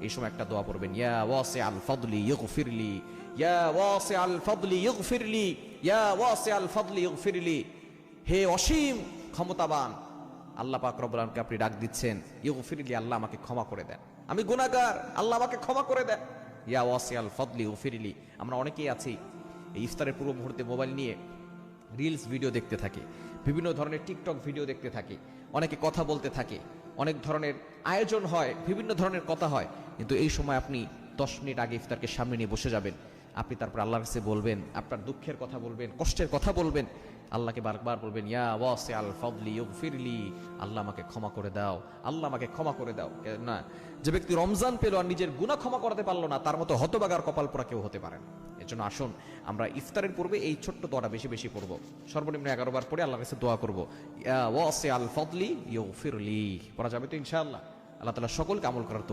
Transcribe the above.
এই সময় একটা দোয়া পড়বেন, ইয়া ওয়াসিআল ফাদলি ইগফিরলি, ইয়া ওয়াসিআল ফাদলি ইগফিরলি, ইয়া ওয়াসিআল ফাদলি ইগফিরলি। হে অসীম ক্ষমতাবান আল্লাহ পাক রব্বুল আলামিনকে আপনি ডাক দিচ্ছেন, ইগফিরলি, আল্লাহ আমাকে ক্ষমা করে দেন, আমি গুনাহগার, আল্লাহ আমাকে ক্ষমা করে দেন। ইয়া ওয়াসিআল ফাদলি ইগফিরলি। আমরা অনেকেই আছি এই ইফতারের পূর্ব মুহূর্তে মোবাইল নিয়ে রিলস ভিডিও দেখতে থাকে, বিভিন্ন ধরনের টিকটক ভিডিও দেখতে থাকে, অনেকে কথা বলতে থাকে, অনেক ধরনের আয়োজন হয়, বিভিন্ন ধরনের কথা হয়। কিন্তু এই সময় আপনি 10 মিনিট আগে ইফতারকে সামনে নিয়ে বসে যাবেন, আপনি তারপর আল্লাহর কাছে বলবেন, আপনার দুঃখের কথা বলবেন, কষ্টের কথা বলবেন, আল্লাহকে বারবার বলবেন, ইয়া ওয়াসিআল ফাদলি ইগফিরলি, আল্লাহ আমাকে ক্ষমা করে দাও, আল্লাহ আমাকে ক্ষমা করে দাও। না, যে ব্যক্তি রমজান পেল আর নিজের গুনাহ ক্ষমা করতে পারলো না, তার মতো হতবাগার কপাল পোড়া কেউ হতে পারে না। এজন্য আসুন আমরা ইফতারের পূর্বে এই ছোট্ট দোয়াটা বেশি বেশি পড়বো, সর্বনিম্ন 11 বার পড়ে আল্লাহর কাছে দোয়া করবো, ইয়া ওয়াসিআল ফাদলি ইগফিরলি। পড়া যাবে তো ইনশাআল্লাহ? আল্লাহ তাআলা সকলকে আমল করার